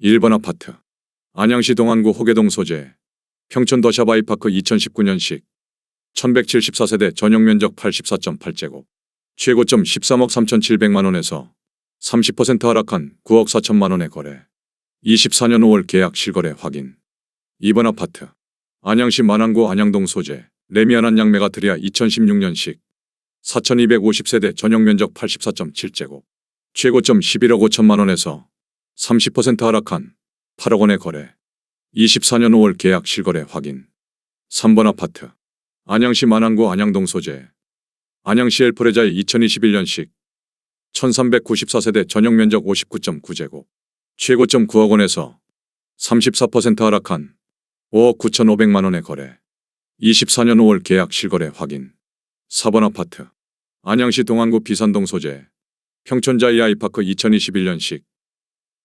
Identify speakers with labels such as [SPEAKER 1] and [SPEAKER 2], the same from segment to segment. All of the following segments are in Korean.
[SPEAKER 1] 1번 아파트. 안양시 동안구 호계동 소재. 평촌 더샤바이파크 2019년식. 1174세대 전용면적 84.8제곱. 최고점 13억 3,700만원에서 30% 하락한 9억 4천만원에 거래. 24년 5월 계약 실거래 확인. 2번 아파트. 안양시 만안구 안양동 소재. 레미안한 양메가트리아 2016년식. 4,250세대 전용면적 84.7제곱. 최고점 11억 5천만원에서 30% 하락한 8억원에 거래. 24년 5월 계약 실거래 확인. 3번 아파트. 안양시 만안구 안양동 소재. 안양시 엘프레자의 2021년식. 1394세대 전용면적 59.9제곱. 최고점 9억원에서 34% 하락한 5억 9,500만원에 거래. 24년 5월 계약 실거래 확인. 4번 아파트. 안양시 동안구 비산동 소재. 평촌자이 아이파크 2021년식.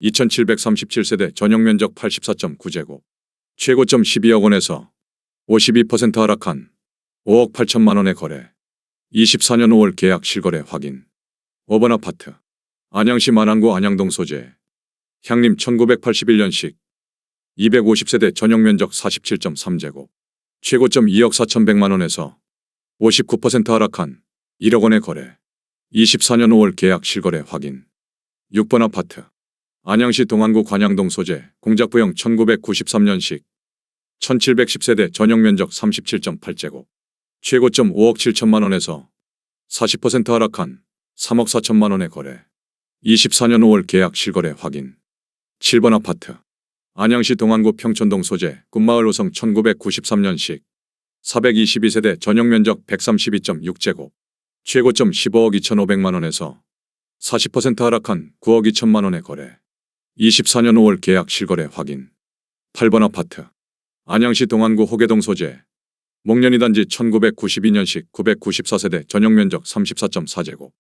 [SPEAKER 1] 2737세대 전용면적 84.9제곱. 최고점 12억원에서 52% 하락한 5억 8천만원에 거래. 24년 5월 계약 실거래 확인. 5번 아파트. 안양시 만안구 안양동 소재. 향림 1981년식. 250세대 전용면적 47.3제곱. 최고점 2억 4,100만원에서 59% 하락한 1억원에 거래. 24년 5월 계약 실거래 확인. 6번 아파트. 안양시 동안구 관양동 소재. 공작부형 1993년식. 1710세대 전용면적 37.8제곱. 최고점 5억 7천만원에서 40% 하락한 3억 4천만원에 거래. 24년 5월 계약 실거래 확인. 7번 아파트. 안양시 동안구 평촌동 소재. 군마을 호성 1993년식. 422세대 전용면적 132.6제곱. 최고점 15억 2,500만원에서 40% 하락한 9억 2천만원에 거래. 24년 5월 계약 실거래 확인. 8번 아파트. 안양시 동안구 호계동 소재. 목련이 단지 1992년식 994세대 전용면적 34.4제곱.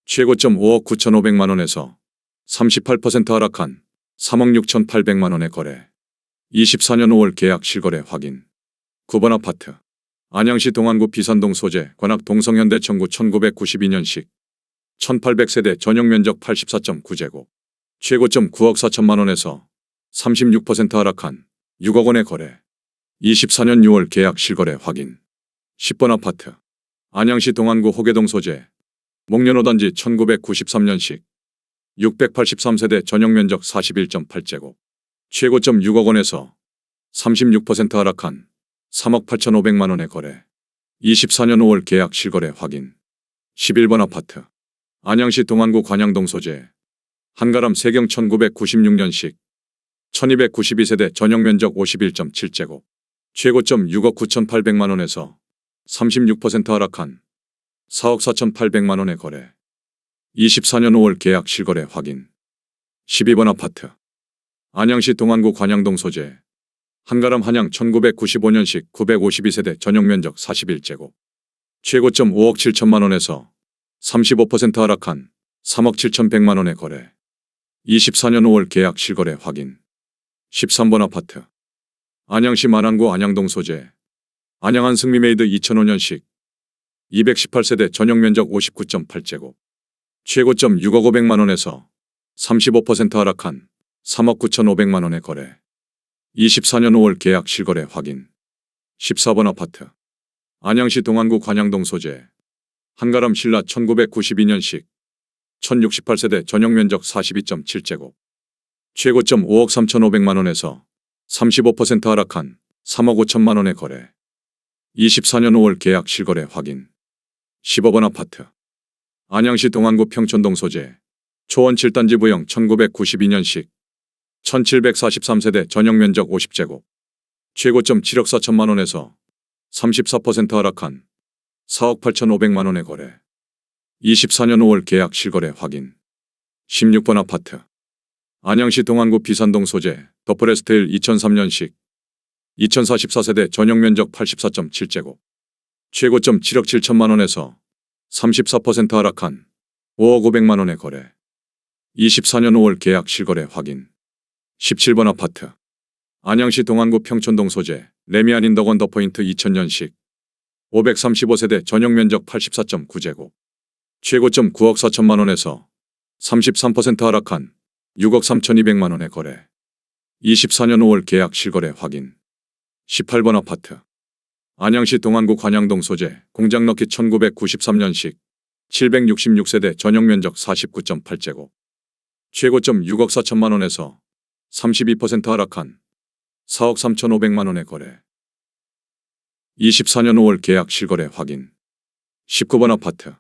[SPEAKER 1] 최고점 5억 9,500만원에서 38% 하락한 3억 6,800만원에 거래. 24년 5월 계약 실거래 확인. 9번 아파트. 안양시 동안구 비산동 소재. 관악 동성현대 청구 1992년식. 1800세대 전용면적 84.9제곱. 최고점 9억 4천만원에서 36% 하락한 6억원에 거래. 24년 6월 계약 실거래 확인. 10번 아파트. 안양시 동안구 호계동 소재. 목련 5단지 1993년식. 683세대 전용면적 41.8제곱. 최고점 6억원에서 36% 하락한 3억 8,500만원에 거래. 24년 5월 계약 실거래 확인. 11번 아파트. 안양시 동안구 관양동 소재. 한가람 세경 1996년식. 1292세대 전용면적 51.7제곱. 최고점 6억 9,800만원에서 36% 하락한 4억 4,800만원에 거래. 24년 5월 계약 실거래 확인. 12번 아파트. 안양시 동안구 관양동 소재. 한가람 한양 1995년식 952세대 전용면적 41제곱. 최고점 5억 7천만원에서 35% 하락한 3억 7,100만원에 거래. 24년 5월 계약 실거래 확인. 13번 아파트. 안양시 만안구 안양동 소재. 안양한 승리메이드 2005년식. 218세대 전용면적 59.8제곱. 최고점 6억 500만원에서 35% 하락한 3억 9,500만원에 거래. 24년 5월 계약 실거래 확인. 14번 아파트. 안양시 동안구 관양동 소재. 한가람 신라 1992년식. 1068세대 전용면적 42.7제곱. 최고점 5억 3,500만원에서 35% 하락한 3억 5천만원에 거래. 24년 5월 계약 실거래 확인. 15번 아파트. 안양시 동안구 평촌동 소재. 초원 7단지 부형 1992년식. 1743세대 전용면적 50제곱. 최고점 7억 4천만원에서 34% 하락한 4억 8,500만원에 거래. 24년 5월 계약 실거래 확인. 16번 아파트. 안양시 동안구 비산동 소재. 더프레스테일 2003년식. 2044세대 전용면적 84.7제곱. 최고점 7억 7천만원에서 34% 하락한 5억 500만원에 거래. 24년 5월 계약 실거래 확인. 17번 아파트. 안양시 동안구 평촌동 소재. 레미안 인덕원 더포인트 2000년식. 535세대 전용면적 84.9제곱. 최고점 9억 4천만원에서 33% 하락한 6억 3,200만원에 거래. 24년 5월 계약 실거래 확인. 18번 아파트. 안양시 동안구 관양동 소재 공장 넣기 1993년식 766세대 전용면적 49.8제곱. 최고점 6억 4천만 원에서 32% 하락한 4억 3,500만 원에 거래. 24년 5월 계약 실거래 확인. 19번 아파트.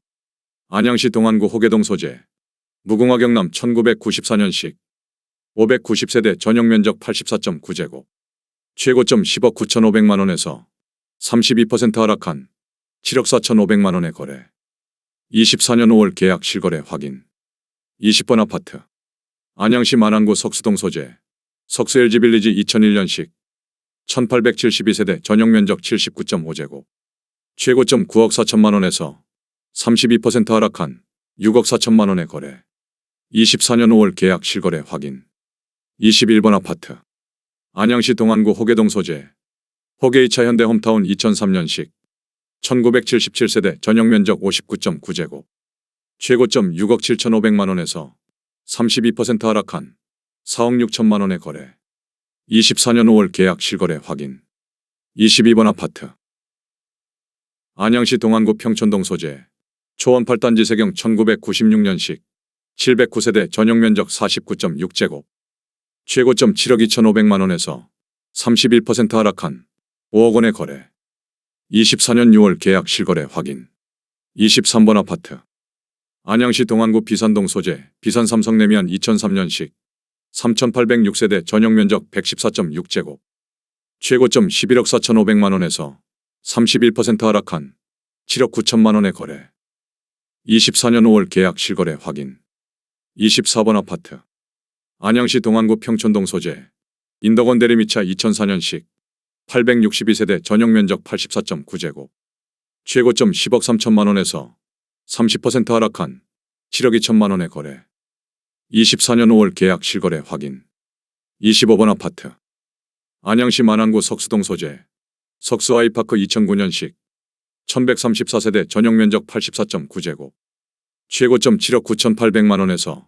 [SPEAKER 1] 안양시 동안구 호계동 소재 무궁화 경남 1994년식 590세대 전용면적 84.9제곱. 최고점 10억 9,500만 원에서 32% 하락한 7억 4,500만 원에 거래. 24년 5월 계약 실거래 확인. 20번 아파트. 안양시 만안구 석수동 소재 석수 LG빌리지 2001년식 1872세대 전용면적 79.5제곱. 최고점 9억 4천만 원에서 32% 하락한 6억 4천만 원에 거래. 24년 5월 계약 실거래 확인. 21번 아파트. 안양시 동안구 호계동 소재 호계 2차 현대 홈타운 2003년식 1977세대 전용면적 59.9제곱. 최고점 6억 7,500만 원에서 32% 하락한 4억 6천만 원에 거래. 24년 5월 계약 실거래 확인. 22번 아파트. 안양시 동안구 평촌동 소재 초원 8단지 세경 1996년식 709세대 전용면적 49.6제곱. 최고점 7억 2,500만 원에서 31% 하락한 5억 원에 거래. 24년 6월 계약 실거래 확인. 23번 아파트. 안양시 동안구 비산동 소재 비산 삼성레미안 2003년식 3,806세대 전용면적 114.6제곱. 최고점 11억 4,500만 원에서 31% 하락한 7억 9천만 원에 거래. 24년 5월 계약 실거래 확인. 24번 아파트. 안양시 동안구 평촌동 소재 인덕원 대리미차 2004년식 862세대 전용면적 84.9제곱. 최고점 10억 3천만 원에서 30% 하락한 7억 2천만 원에 거래. 24년 5월 계약 실거래 확인. 25번 아파트. 안양시 만안구 석수동 소재 석수 아이파크 2009년식 1134세대 전용면적 84.9제곱. 최고점 7억 9,800만 원에서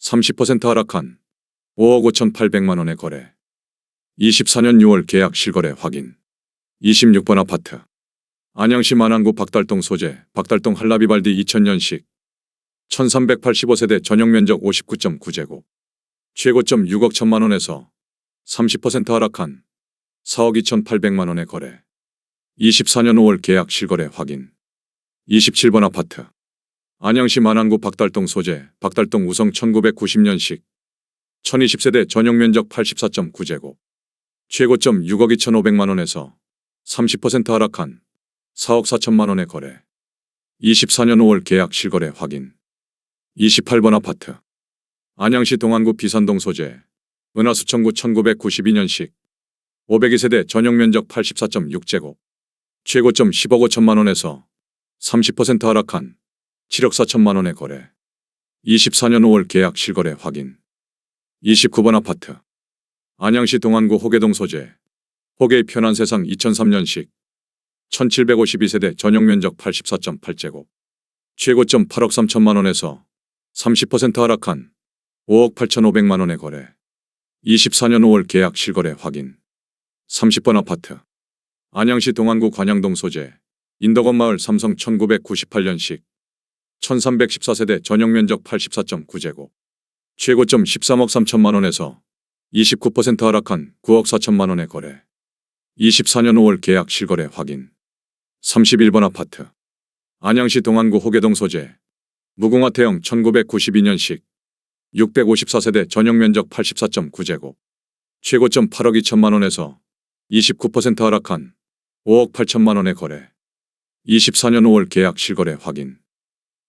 [SPEAKER 1] 30% 하락한 5억 5,800만 원에 거래. 24년 6월 계약 실거래 확인. 26번 아파트. 안양시 만안구 박달동 소재 박달동 한라비발디 2000년식 1385세대 전용면적 59.9제곱. 최고점 6억 1천만 원에서 30% 하락한 4억 2,800만 원에 거래. 24년 5월 계약 실거래 확인. 27번 아파트. 안양시 만안구 박달동 소재 박달동 우성 1990년식 1020세대 전용면적 84.9제곱. 최고점 6억 2,500만 원에서 30% 하락한 4억 4천만 원에 거래. 24년 5월 계약 실거래 확인. 28번 아파트. 안양시 동안구 비산동 소재 은하수천구 1992년식 502세대 전용면적 84.6제곱. 최고점 10억 5천만 원에서 30% 하락한 7억 4천만 원에 거래. 24년 5월 계약 실거래 확인. 29번 아파트. 안양시 동안구 호계동 소재 호계의 편한 세상 2003년식 1752세대 전용면적 84.8제곱. 최고점 8억 3천만 원에서 30% 하락한 5억 8,500만 원에 거래. 24년 5월 계약 실거래 확인. 30번 아파트. 안양시 동안구 관양동 소재 인덕원 마을 삼성 1998년식 1314세대 전용면적 84.9제곱. 최고점 13억 3천만 원에서 29% 하락한 9억 4천만 원에 거래. 24년 5월 계약 실거래 확인. 31번 아파트. 안양시 동안구 호계동 소재 무궁화 태영 1992년식 654세대 전용면적 84.9제곱. 최고점 8억 2천만 원에서 29% 하락한 5억 8천만 원에 거래. 24년 5월 계약 실거래 확인.